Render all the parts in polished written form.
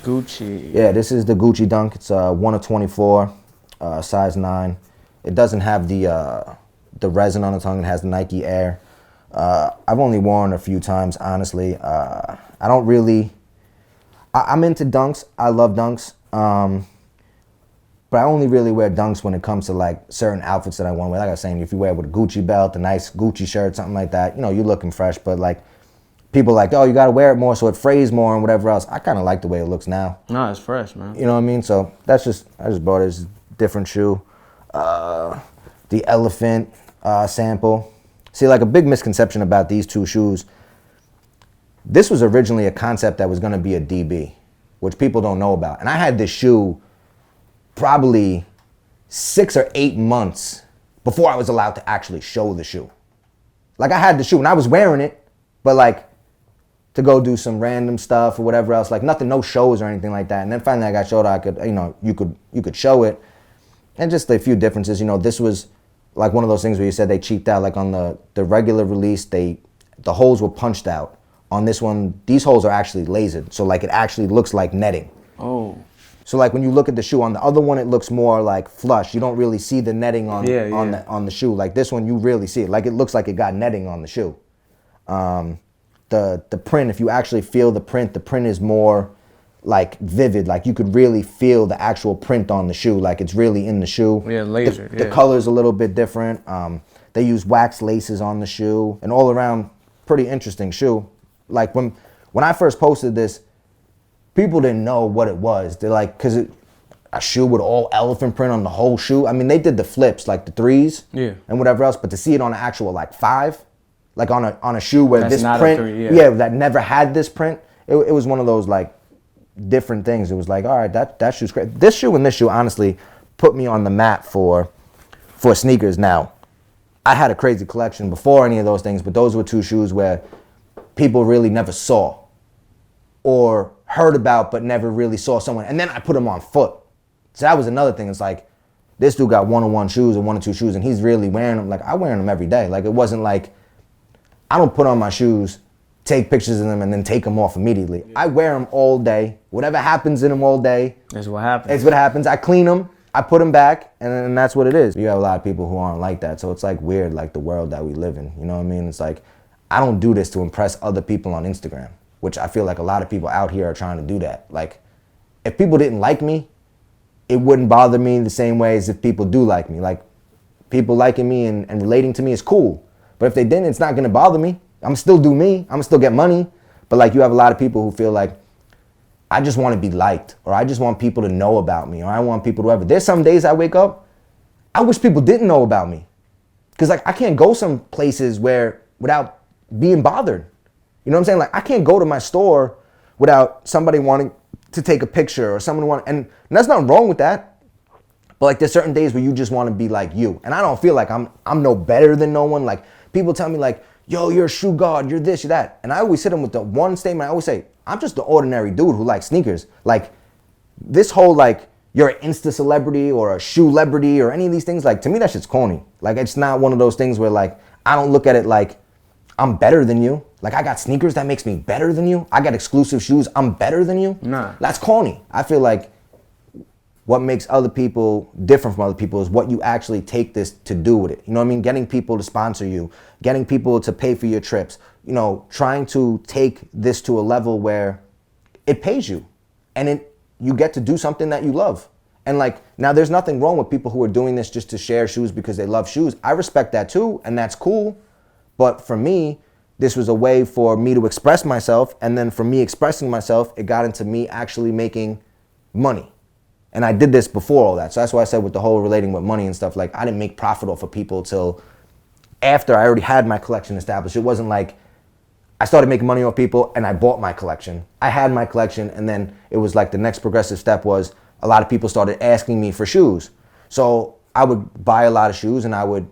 Gucci. Yeah, this is the Gucci Dunk. It's 1 of 24, size 9. It doesn't have the resin on the tongue. It has the Nike Air. I've only worn a few times, honestly. I don't really... I'm into dunks. I love dunks. But I only really wear dunks when it comes to like certain outfits that I want to wear. Like I was saying, if you wear it with a Gucci belt, a nice Gucci shirt, something like that, you know, you're looking fresh. But like, people like, oh, you got to wear it more so it frays more and whatever else. I kind of like the way it looks now. No, it's fresh, man. You know what I mean? So I just bought it. It's a different shoe. The elephant sample. See, like a big misconception about these two shoes, this was originally a concept that was going to be a DB, which people don't know about. And I had this shoe probably 6 or 8 months before I was allowed to actually show the shoe. Like, I had the shoe and I was wearing it, but like to go do some random stuff or whatever else, like nothing, no shows or anything like that. And then finally I got showed I could, you know, you could show it. And just a few differences, you know, this was like one of those things where you said they cheaped out. Like on the regular release, the holes were punched out. On this one, these holes are actually lasered. So like it actually looks like netting. Oh. So like when you look at the shoe, on the other one, it looks more like flush. You don't really see the netting on the shoe. Like this one, you really see it. Like it looks like it got netting on the shoe. The print, if you actually feel the print is more like vivid. Like you could really feel the actual print on the shoe. Like it's really in the shoe. Yeah, laser. The color's a little bit different. They use wax laces on the shoe. An all around pretty interesting shoe. Like when I first posted this, people didn't know what it was. They're like, because a shoe with all elephant print on the whole shoe. I mean, they did the flips, like the 3s and whatever else, but to see it on an actual like 5, like on a shoe where that's this not print, a 3, that never had this print, it was one of those like different things. It was like, all right, that shoe's great. This shoe and this shoe honestly put me on the map for sneakers. Now, I had a crazy collection before any of those things, but those were two shoes where people really never saw or heard about but never really saw someone. And then I put them on foot. So that was another thing. It's like, this dude got 1-on-1 shoes or 1 or 2 shoes and he's really wearing them. Like, I wear them every day. Like, it wasn't like, I don't put on my shoes, take pictures of them and then take them off immediately. I wear them all day. Whatever happens in them all day. That's what happens. It's what happens. I clean them, I put them back, and that's what it is. You have a lot of people who aren't like that. So it's like weird, like the world that we live in. You know what I mean? It's like, I don't do this to impress other people on Instagram, which I feel like a lot of people out here are trying to do that. Like, if people didn't like me, it wouldn't bother me the same way as if people do like me. Like, people liking me and relating to me is cool. But if they didn't, it's not gonna bother me. I'm still do me, I'm gonna still get money. But like, you have a lot of people who feel like, I just wanna be liked, or I just want people to know about me, or I want people to ever. There's some days I wake up, I wish people didn't know about me. Cause like, I can't go some places without being bothered. You know what I'm saying? Like, I can't go to my store without somebody wanting to take a picture or someone and there's nothing wrong with that. But like, there's certain days where you just want to be like you. And I don't feel like I'm no better than no one. Like, people tell me like, yo, you're a shoe god, you're this, you're that. And I always hit them with the one statement. I always say, I'm just the ordinary dude who likes sneakers. Like, this whole like, you're an Insta celebrity or a shoe celebrity or any of these things, like, to me, that shit's corny. Like, it's not one of those things where like, I don't look at it like, I'm better than you. Like, I got sneakers, that makes me better than you. I got exclusive shoes, I'm better than you. Nah. That's corny. I feel like what makes other people different from other people is what you actually take this to do with it. You know what I mean? Getting people to sponsor you, getting people to pay for your trips, you know, trying to take this to a level where it pays you and you get to do something that you love. And like, now there's nothing wrong with people who are doing this just to share shoes because they love shoes. I respect that too, and that's cool. But for me, this was a way for me to express myself. And then from me expressing myself, it got into me actually making money. And I did this before all that. So that's why I said with the whole relating with money and stuff, like, I didn't make profit off of people till after I already had my collection established. It wasn't like I started making money off people and I bought my collection. I had my collection, and then it was like the next progressive step was a lot of people started asking me for shoes. So I would buy a lot of shoes and I would,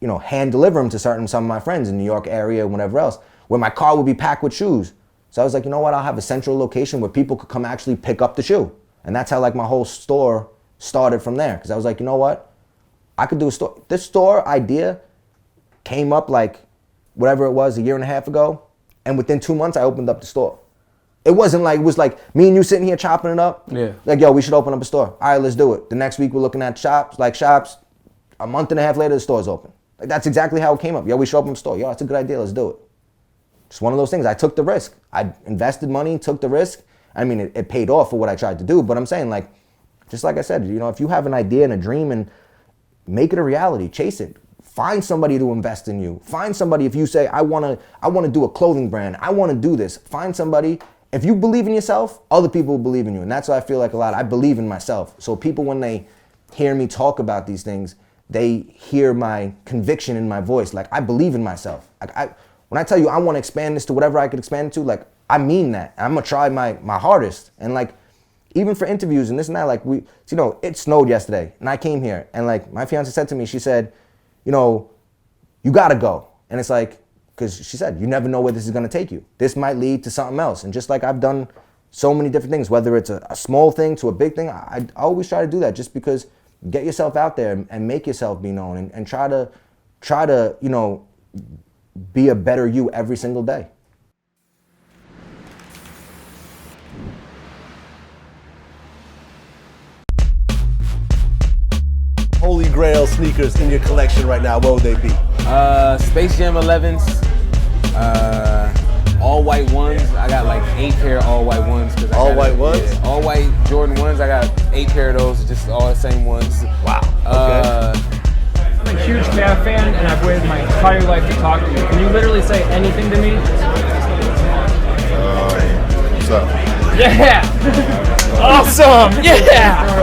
you know, hand deliver them to some of my friends in New York area and whatever else, where my car would be packed with shoes. So I was like, you know what, I'll have a central location where people could come actually pick up the shoe. And that's how like my whole store started from there. Cause I was like, you know what, I could do a store. This store idea came up like whatever it was a year and a half ago. And within 2 months, I opened up the store. It wasn't like, it was like me and you sitting here chopping it up. Yeah. Like, yo, we should open up a store. All right, let's do it. The next week we're looking at shops. A month and a half later, the store's open. Like, that's exactly how it came up. Yo, we should open up a store. Yo, that's a good idea. Let's do it. Just one of those things. I took the risk. I invested money, took the risk. I mean, it paid off for what I tried to do. But I'm saying, like, just like I said, you know, if you have an idea and a dream, and make it a reality, chase it. Find somebody to invest in you. Find somebody. If you say, I want to do a clothing brand, I want to do this. Find somebody. If you believe in yourself, other people will believe in you. And that's what I feel like a lot. I believe in myself. So people, when they hear me talk about these things, they hear my conviction in my voice. Like, I believe in myself. Like, when I tell you I want to expand this to whatever I could expand it to, like, I mean that. I'm going to try my hardest. And like, even for interviews and this and that, like, you know, it snowed yesterday and I came here and like my fiance said to me, she said, you know, you got to go. And it's like, because she said, you never know where this is going to take you. This might lead to something else. And just like I've done so many different things, whether it's a small thing to a big thing, I always try to do that, just because get yourself out there and make yourself be known, and try to, you know, be a better you every single day. Holy Grail sneakers in your collection right now, what would they be? Space Jam 11s, all white ones. I got like 8 pair all white ones. All white ones? Yeah, all white Jordan ones. I got 8 pair of those, just all the same ones. Wow. Okay. I'm a huge Cavs fan, and I've waited my entire life to talk to you. Can you literally say anything to me? What's up? Yeah! Awesome! Yeah!